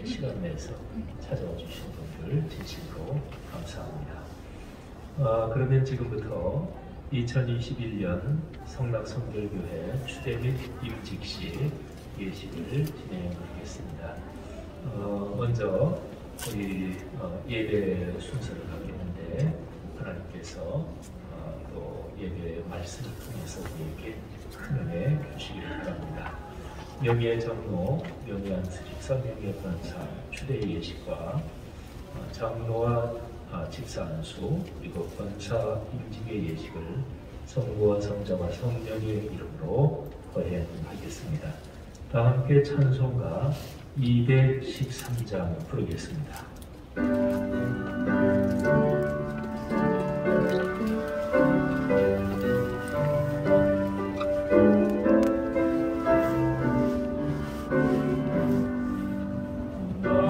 시간 내서 찾아와 주신 분들 진심으로 감사합니다. 그러면 지금부터 2021년 성락성결교회 추대 및 임직식 예식을 진행해 보겠습니다. 먼저 우리 예배 순서를 갖겠는데 하나님께서 또 예배 말씀을 통해서 우리에게 큰 은혜 주시기를 바랍니다. 명예 장로, 명예 안수 집사, 명예 권사 추대 예식과 장로와 집사 안수 그리고 권사 임직의 예식을 성부와 성자와 성령의 이름으로 거행하겠습니다. 다 함께 찬송가 213장 부르겠습니다.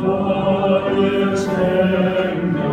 나의 생명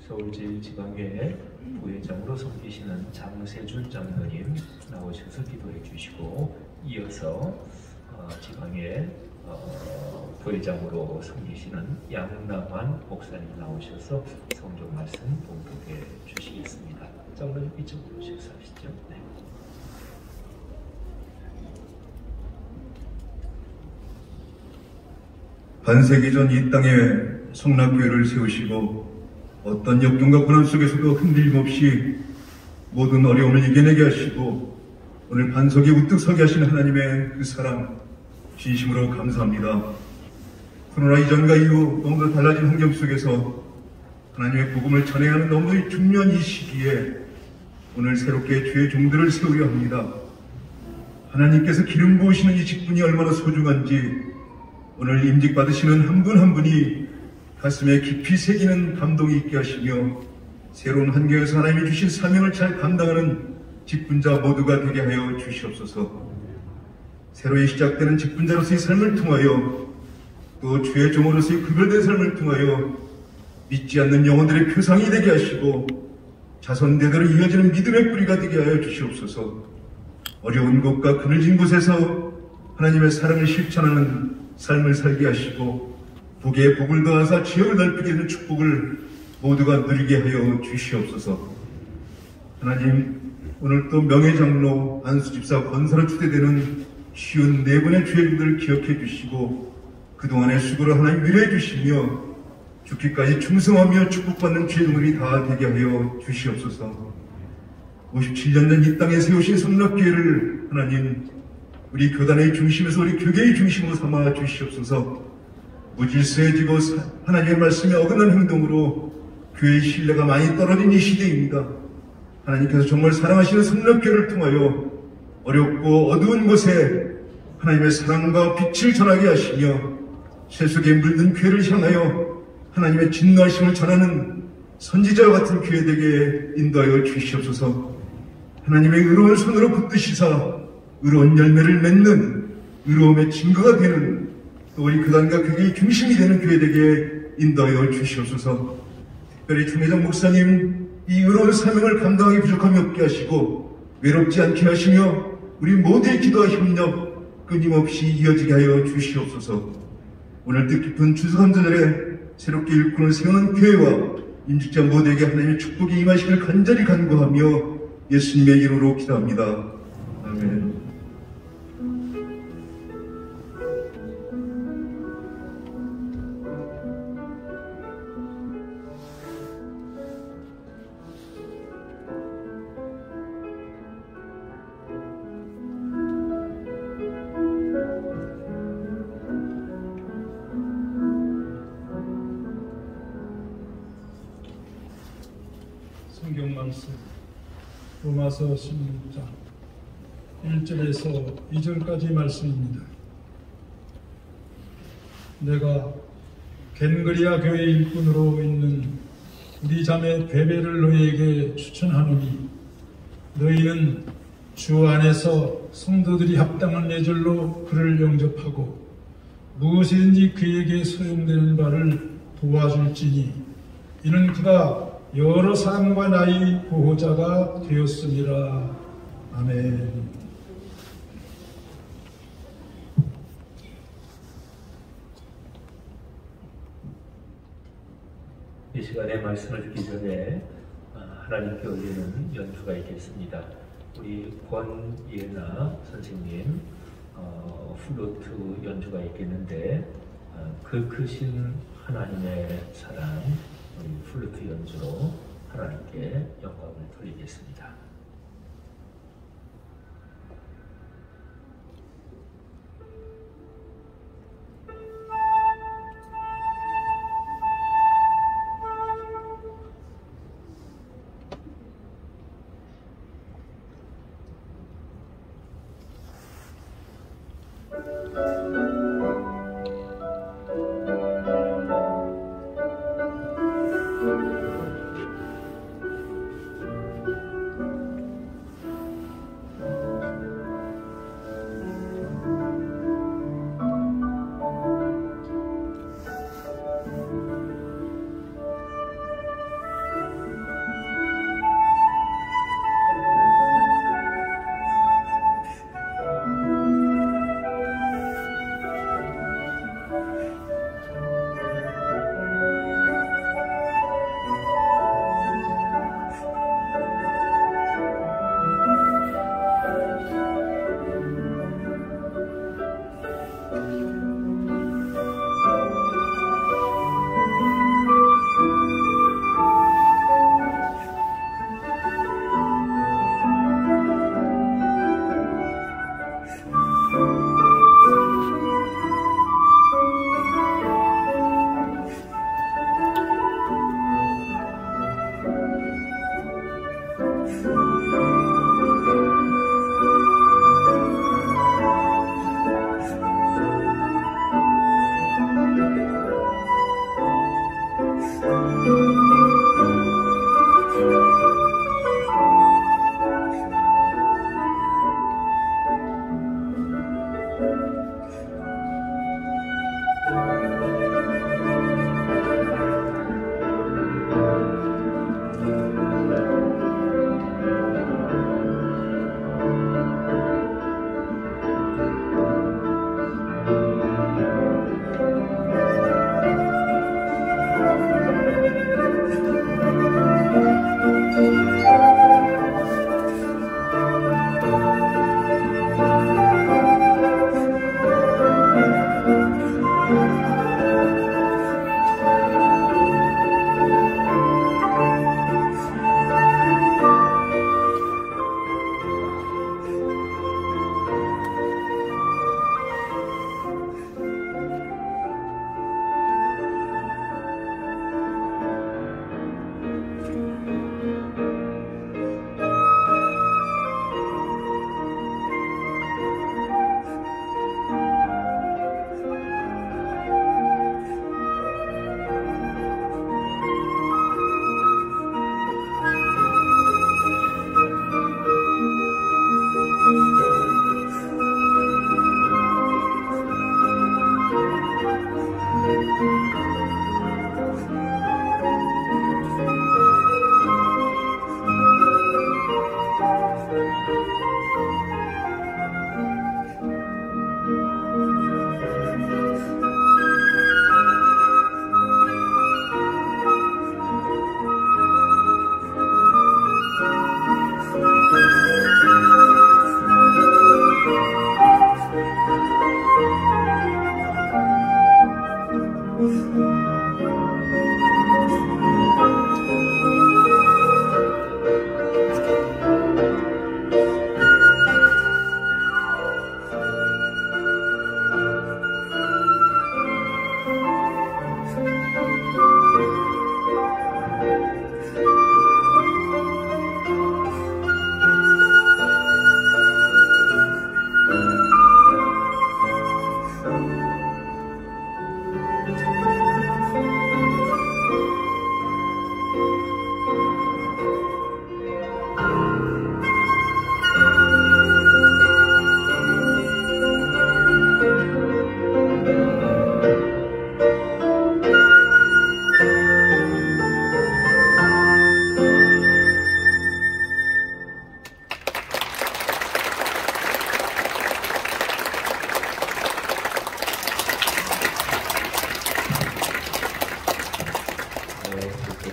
서울제일지방교회 부회장으로 섬기시는 장세준 장로님 나오셔서 기도해 주시고, 이어서 지방의 부회장으로 섬기시는 양남환 목사님 나오셔서 성경 말씀 봉독해 주시겠습니다. 장로님 이쪽으로 식사하시죠. 네. 반세기 전 이 땅에 성락교회를 세우시고 어떤 역경과 고난 속에서도 흔들림 없이 모든 어려움을 이겨내게 하시고 오늘 반석에 우뚝 서게 하신 하나님의 그 사랑 진심으로 감사합니다. 코로나 이전과 이후 너무도 달라진 환경 속에서 하나님의 복음을 전해야 하는 너무도 중요한 이 시기에 오늘 새롭게 주의 종들을 세우려 합니다. 하나님께서 기름 부으시는 이 직분이 얼마나 소중한지 오늘 임직 받으시는 한 분 한 분이 가슴에 깊이 새기는 감동이 있게 하시며 새로운 환경에서 하나님이 주신 사명을 잘 감당하는 직분자 모두가 되게 하여 주시옵소서. 새로이 시작되는 직분자로서의 삶을 통하여 또 주의 종으로서의 구별된 삶을 통하여 믿지 않는 영혼들의 표상이 되게 하시고 자손대대로 이어지는 믿음의 뿌리가 되게 하여 주시옵소서. 어려운 곳과 그늘진 곳에서 하나님의 사랑을 실천하는 삶을 살게 하시고 복에 복을 더하사 지역을 넓히게 하는 축복을 모두가 누리게 하여 주시옵소서. 하나님, 오늘 또 명예장로, 안수집사, 권사로 추대되는 쉬운 네 분의 죄인들을 기억해 주시고 그동안의 수고를 하나님 위로해 주시며 죽기까지 충성하며 축복받는 죄인들이 다 되게 하여 주시옵소서. 57년 전 이 땅에 세우신 성락교회를 하나님 우리 교단의 중심에서 우리 교계의 중심으로 삼아 주시옵소서. 무질서해지고 하나님의 말씀에 어긋난 행동으로 교회의 신뢰가 많이 떨어진 이 시대입니다. 하나님께서 정말 사랑하시는 성락교회를 통하여 어렵고 어두운 곳에 하나님의 사랑과 빛을 전하게 하시며 세속에 물든 교회를 향하여 하나님의 진노하심을 전하는 선지자와 같은 교회 되게 인도하여 주시옵소서. 하나님의 의로운 손으로 붙드시사 의로운 열매를 맺는 의로움의 증거가 되는 또 우리 교단과 교계의 중심이 되는 교회 되게 인도하여 주시옵소서. 특별히 총회장 목사님 이 의로운 사명을 감당하기 부족함이 없게 하시고 외롭지 않게 하시며 우리 모두의 기도와 협력 끊임없이 이어지게 하여 주시옵소서. 오늘 뜻깊은 추수감사절에 새롭게 일꾼을 세우는 교회와 임직자 모두에게 하나님의 축복이 임하시길 간절히 간구하며 예수님의 이름으로 기도합니다. 아멘. 성경 말씀 로마서 16장 1절에서 2절까지 말씀입니다. 내가 겐그리아 교회 일꾼으로 있는 우리 자매 베베를 너희에게 추천하노니 너희는 주 안에서 성도들이 합당한 예절로 그를 영접하고 무엇이든지 그에게 소용되는 바를 도와줄지니 이는 그가 여러 사람과 나의 보호자가 되었습니다. 아멘. 이 시간에 말씀을 듣기 전에 하나님께 올리는 연주가 있겠습니다. 우리 권예나 선생님 플루트 연주가 있겠는데 그 크신 하나님의 사랑 우리 플루트 연주로 하나님께 영광을 돌리겠습니다.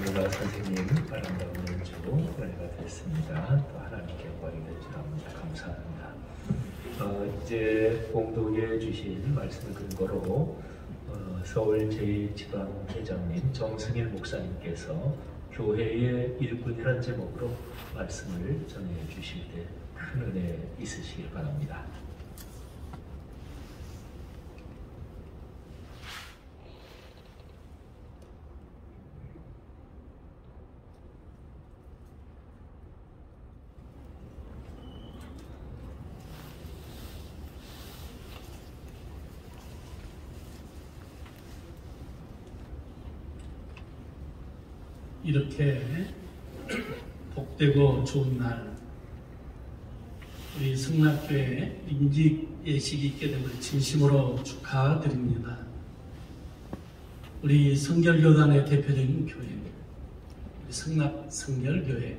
전문가 선생님 아름다운 연주 은혜가 됐습니다. 또 하나님께 영광이 될 줄 압니다. 감사합니다. 이제 봉독해 주신 말씀을 근거로 서울 제1지방회장님 정승일 목사님께서 교회의 일꾼이라는 제목으로 말씀을 전해 주실 때 큰 은혜 있으시길 바랍니다. 이렇게 복되고 좋은 날 우리 성락교회 임직 예식이 있게 된 걸 진심으로 축하드립니다. 우리 성결교단의 대표적인 교회, 우리 성락 성결교회,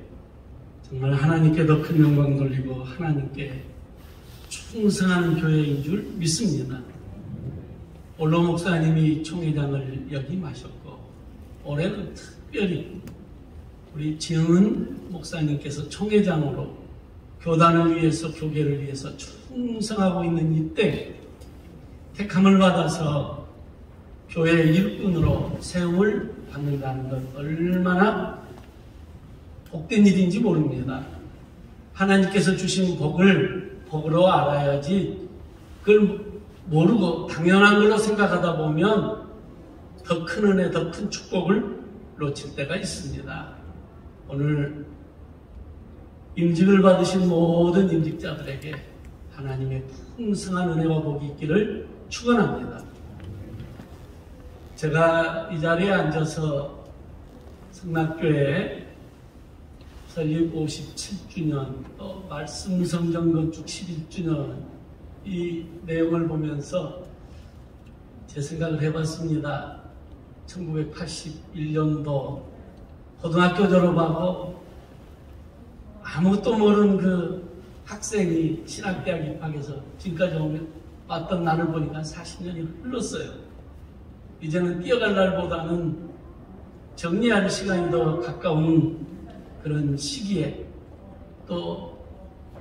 정말 하나님께 더 큰 영광 돌리고 하나님께 충성하는 교회인 줄 믿습니다. 올로 목사님이 총회장을 역임하셨고 올해는 특별히 우리 지은 목사님께서 총회장으로 교단을 위해서 교계를 위해서 충성하고 있는 이때 택함을 받아서 교회 일꾼으로 세움을 받는다는 것 얼마나 복된 일인지 모릅니다. 하나님께서 주신 복을 복으로 알아야지 그걸 모르고 당연한 걸로 생각하다 보면 더 큰 은혜, 더 큰 축복을 놓칠 때가 있습니다. 오늘 임직을 받으신 모든 임직자들에게 하나님의 풍성한 은혜와 복이 있기를 축원합니다. 제가 이 자리에 앉아서 성락교회 설립 57주년 또 말씀 성전 건축 11주년 이 내용을 보면서 제 생각을 해봤습니다. 1981년도 고등학교 졸업하고 아무것도 모르는 그 학생이 신학대학 입학해서 지금까지 왔던 날을 보니까 40년이 흘렀어요. 이제는 뛰어갈 날보다는 정리할 시간이 더 가까운 그런 시기에 또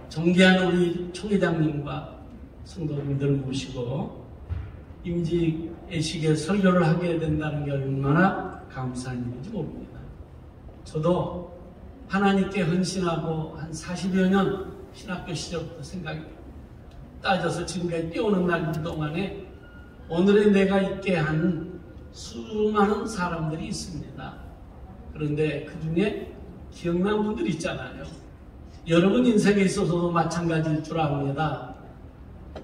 존귀한 우리 총회장님과 성도님들을 모시고 임직 예식에 설교를 하게 된다는 게 얼마나 감사한 일인지 모릅니다. 저도 하나님께 헌신하고 한 40여 년 신학교 시절부터 생각이 따져서 지금까지 뛰어오는 날 동안에 오늘의 내가 있게 한 수많은 사람들이 있습니다. 그런데 그 중에 기억난 분들이 있잖아요. 여러분 인생에 있어서도 마찬가지일 줄 압니다.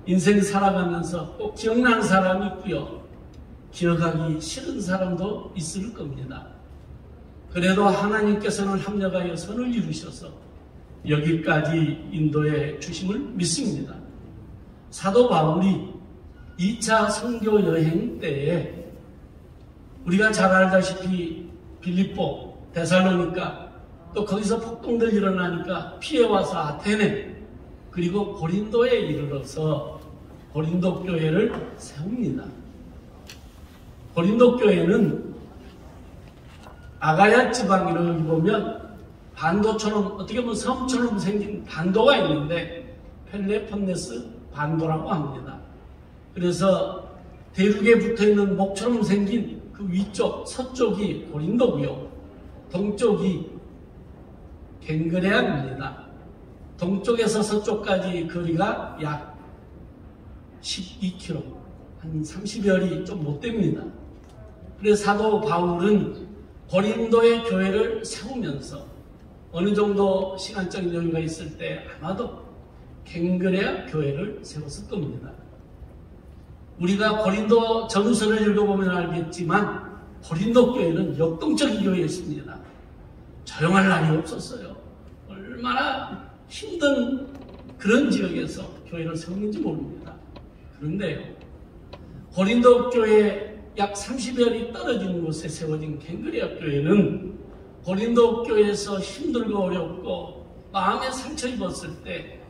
인생 살아가면서 꼭 기억나는 사람이 있고요. 기억하기 싫은 사람도 있을 겁니다. 그래도 하나님께서는 합력하여 선을 이루셔서 여기까지 인도해 주심을 믿습니다. 사도 바울이 2차 선교 여행 때에 우리가 잘 알다시피 빌립보, 데살로니가 또 거기서 폭동들 일어나니까 피해와서 아테네 그리고 고린도에 이르러서 고린도 교회를 세웁니다. 고린도 교회는 아가야 지방을 보면 반도처럼 어떻게 보면 섬처럼 생긴 반도가 있는데 펠레폰네스 반도라고 합니다. 그래서 대륙에 붙어있는 목처럼 생긴 그 위쪽 서쪽이 고린도고요. 동쪽이 겐그레아입니다. 동쪽에서 서쪽까지 거리가 약 12km, 한 30여리 좀 못 됩니다. 그래서 사도 바울은 고린도의 교회를 세우면서 어느 정도 시간적인 여유가 있을 때 아마도 겐그레아 교회를 세웠을 겁니다. 우리가 고린도 전서를 읽어보면 알겠지만 고린도 교회는 역동적인 교회였습니다. 조용할 날이 없었어요. 얼마나 힘든 그런 지역에서 교회를 세웠는지 모릅니다. 그런데요, 고린도 교회 약 30여리 떨어진 곳에 세워진 겐그레아 교회는 고린도 교회에서 힘들고 어렵고 마음에 상처 입었을 때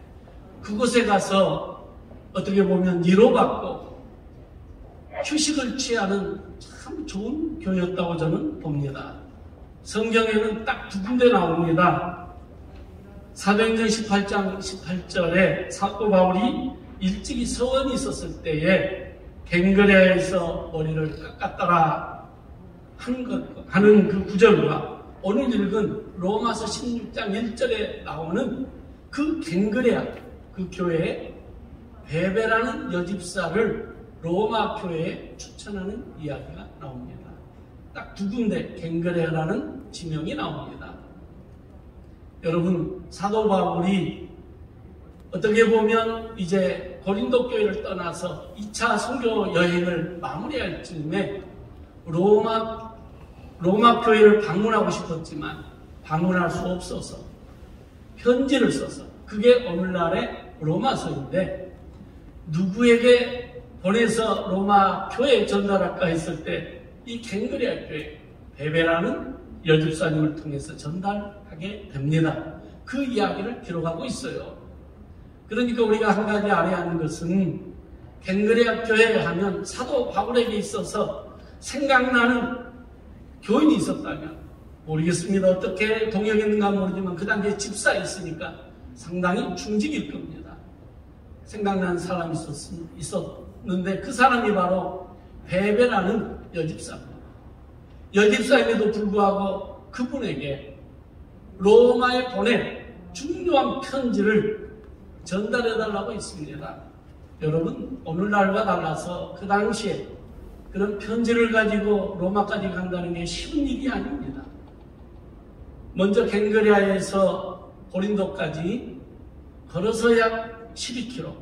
그곳에 가서 어떻게 보면 위로받고 휴식을 취하는 참 좋은 교회였다고 저는 봅니다. 성경에는 딱 두 군데 나옵니다. 사도행전 18장 18절에 사도 바울이 일찍이 서원이 있었을 때에 갱그레아에서 머리를 깎았더라 하는 그 구절과 오늘 읽은 로마서 16장 1절에 나오는 그 갱그레아 그 교회에 베베라는 여집사를 로마 교회에 추천하는 이야기가 나옵니다. 딱 두 군데 갱그레아라는 지명이 나옵니다. 여러분, 사도 바울이 어떻게 보면 이제 고린도 교회를 떠나서 2차 선교 여행을 마무리할 즈음에 로마 교회를 방문하고 싶었지만 방문할 수 없어서 편지를 써서, 그게 오늘날의 로마서인데, 누구에게 보내서 로마 교회에 전달할까 했을 때 이 갱그레아 교회 베베라는 여집사님을 통해서 전달하게 됩니다. 그 이야기를 기록하고 있어요. 그러니까 우리가 한 가지 알아야 하는 것은 갱그레아 교회 하면 사도 바울에게 있어서 생각나는 교인이 있었다면, 모르겠습니다. 어떻게 동역했는가 모르지만 그 당시에 집사였으니까 상당히 충직일 겁니다. 생각나는 사람이 있었는데 그 사람이 바로 베베라는 여집사입니다. 여집사임에도 불구하고 그분에게 로마에 보낸 중요한 편지를 전달해달라고 했습니다. 여러분, 오늘날과 달라서 그 당시에 그런 편지를 가지고 로마까지 간다는 게 쉬운 일이 아닙니다. 먼저 갱그레아에서 고린도까지 걸어서 약 12km,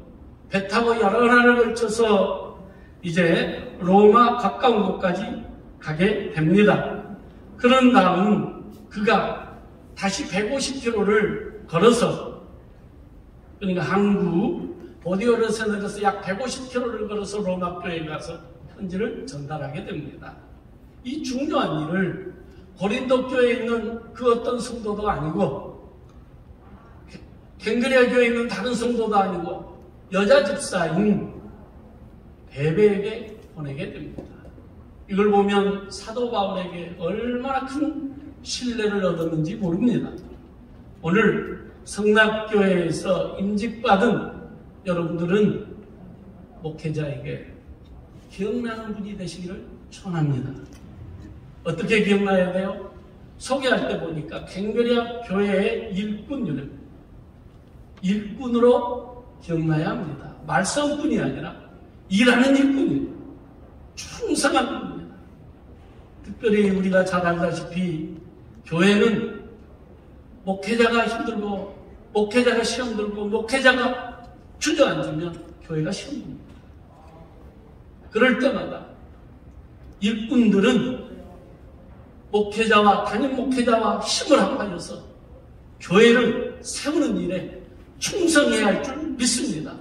배 타고 여러 날을 걸쳐서 이제 로마 가까운 곳까지 가게 됩니다. 그런 다음 그가 다시 150km를 걸어서, 그러니까 한국 보디오르에서 내려서 약 150km를 걸어서 로마 교회에 가서 편지를 전달하게 됩니다. 이 중요한 일을 고린도 교회에 있는 그 어떤 성도도 아니고 갱그레아 교회에 있는 다른 성도도 아니고 여자 집사인 베베에게 보내게 됩니다. 이걸 보면 사도 바울에게 얼마나 큰 신뢰를 얻었는지 모릅니다. 오늘 성락교회에서 임직받은 여러분들은 목회자에게 기억나는 분이 되시기를 축원합니다. 어떻게 기억나야 돼요? 소개할 때 보니까 갱그레아 교회의 일꾼으로 기억나야 합니다. 말썽뿐이 아니라 일하는 일꾼이에요. 충성한 분입니다. 특별히 우리가 잘 알다시피 교회는 목회자가 힘들고 목회자가 시험 들고 목회자가 주저앉으면 교회가 시험 듭니다. 그럴 때마다 일꾼들은 목회자와 담임 목회자와 힘을 합하여서 교회를 세우는 일에 충성해야 할 줄 믿습니다.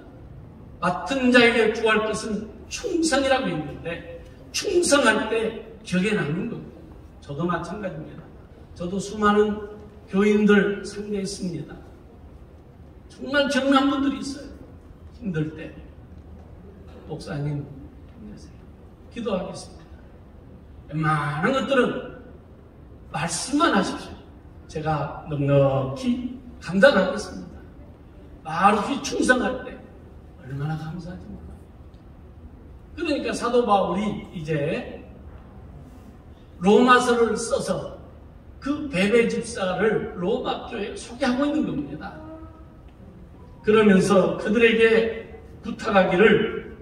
맡은 자에게 구할 것은 충성이라고 했는데 충성할 때 기억에 남는 겁니다. 저도 마찬가지입니다. 저도 수많은 교인들 상대했습니다. 정말 경난 분들이 있어요. 힘들 때 목사님 힘내세요. 기도하겠습니다. 웬만한 것들은 말씀만 하십시오. 제가 넉넉히 감당하겠습니다. 말없이 충성할 때 얼마나 감사하지 몰라요. 그러니까 사도 바울이 이제 로마서를 써서 그 베베 집사를 로마 교회에 소개하고 있는 겁니다. 그러면서 그들에게 부탁하기를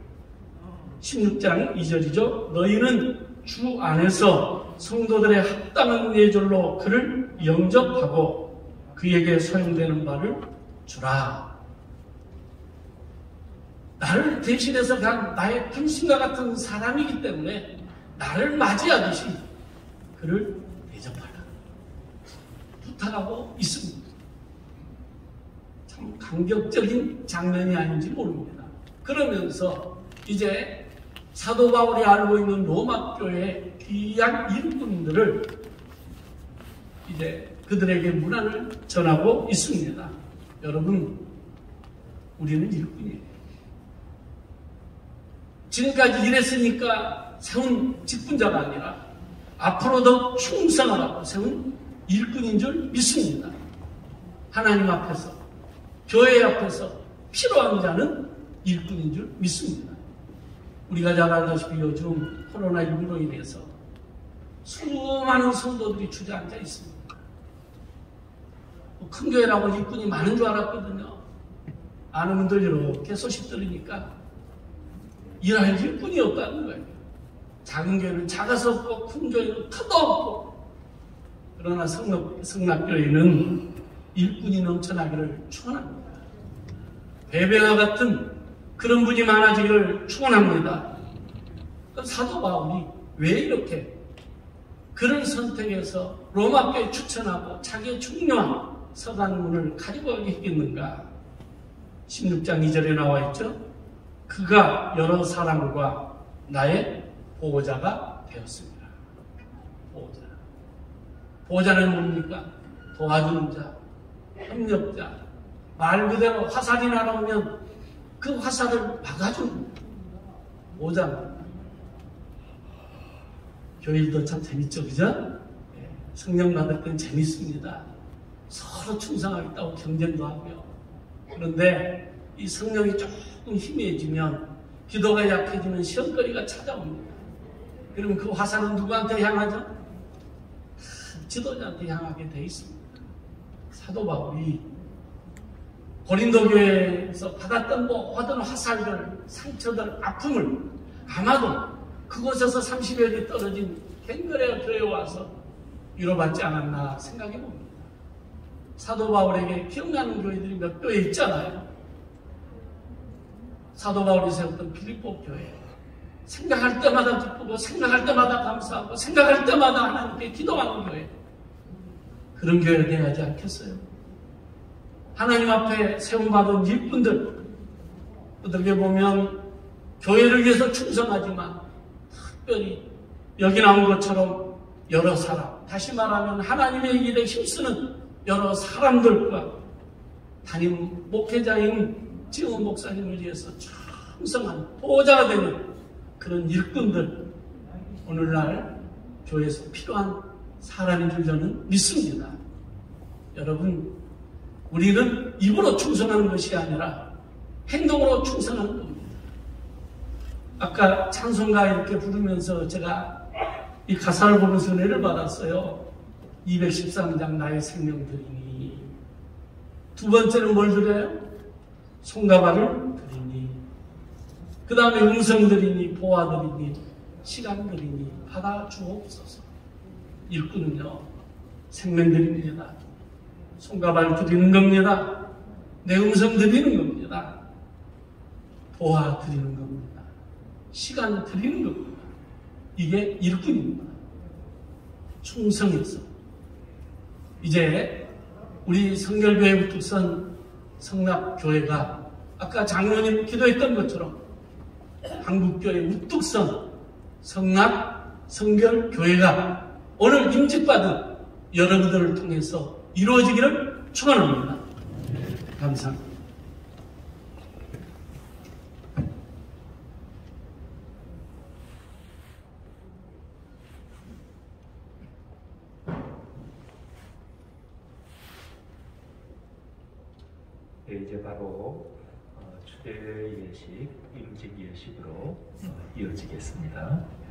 16장 2절이죠. 너희는 주 안에서 성도들의 합당한 예절로 그를 영접하고 그에게 소용되는 바를 주라. 나를 대신해서 간 나의 분신과 같은 사람이기 때문에 나를 맞이하듯이 그를 대접하라. 부탁하고 있습니다. 참 감격적인 장면이 아닌지 모릅니다. 그러면서 이제 사도 바울이 알고 있는 로마 교회의 귀한 일꾼들을 이제 그들에게 문안을 전하고 있습니다. 여러분, 우리는 일꾼이에요. 지금까지 일했으니까 세운 직분자가 아니라 앞으로도 충성하라고 세운 일꾼인 줄 믿습니다. 하나님 앞에서, 교회 앞에서 필요한 자는 일꾼인 줄 믿습니다. 우리가 잘 알다시피 요즘 코로나19로 인해서 수많은 성도들이 주저앉아 있습니다. 큰 교회라고 일꾼이 많은 줄 알았거든요. 아는 분들 이렇게 소식 들으니까 일할 일꾼이 없다는 거예요. 작은 교회는 작아서 없고 큰 교회는 커도 없고, 그러나 성락교회는 일꾼이 넘쳐나기를 축원합니다. 베베와 같은 그런 분이 많아지기를 축원합니다. 사도 바울이 왜 이렇게 그를 선택해서 로마교회 추천하고 자기의 중요한 서간문을 가지고 가게 했겠는가? 16장 2절에 나와 있죠. 그가 여러 사람과 나의 보호자가 되었습니다. 보호자. 보호자는 뭡니까? 도와주는 자, 협력자. 말 그대로 화살이 날아오면 그 화살을 막아주는 보호자입니다. 교일도 참 재밌죠, 그죠? 성령 받을 땐 재밌습니다. 서로 충성하겠다고 경쟁도 하고요. 그런데 이 성령이 조금 희미해지면, 기도가 약해지면 시험거리가 찾아옵니다. 그러면 그 화살은 누구한테 향하죠? 지도자한테 향하게 돼 있습니다. 사도 바울이 고린도 교회에서 받았던 모든 화살들, 상처들, 아픔을 아마도 그곳에서 30여리 떨어진 겐그레아 교회에 와서 위로받지 않았나 생각해 봅니다. 사도 바울에게 기억나는 교회들이 몇 교회 있잖아요. 사도 바울이 세웠던 빌립보 교회. 생각할 때마다 기쁘고, 생각할 때마다 감사하고, 생각할 때마다 하나님께 기도하는 교회. 그런 교회가 되어야 하지 않겠어요? 하나님 앞에 세움받은 일꾼들, 어떻게 보면 교회를 위해서 충성하지만 특별히 여기 나온 것처럼 여러 사람, 다시 말하면 하나님의 일에 힘쓰는 여러 사람들과 담임 목회자인 지원 목사님을 위해서 충성한 보호자가 되는 그런 일꾼들, 오늘날 교회에서 필요한 사람인 줄 저는 믿습니다. 여러분, 우리는 입으로 충성하는 것이 아니라 행동으로 충성하는 겁니다. 아까 찬송가 이렇게 부르면서 제가 이 가사를 보면서 은혜를 받았어요. 213장 나의 생명 드리니. 두 번째는 뭘 드려요? 손가발을 드리니. 그 다음에 음성 드리니, 보아 드리니, 시간 드리니, 받아 주옵소서. 일꾼은요, 생명 드립니다. 손가발 드리는 겁니다. 내 음성 드리는 겁니다. 보아 드리는 겁니다. 시간 드리는 겁니다. 이게 일꾼입니다. 충성해서. 이제 우리 성결교회 우뚝선 성락교회가 아까 장로님 기도했던 것처럼 한국교회 우뚝선 성결교회가 오늘 임직받은 여러분들을 통해서 이루어지기를 축원합니다. 감사합니다. 네, 이제 바로 추대 예식, 임직 예식으로 이어지겠습니다.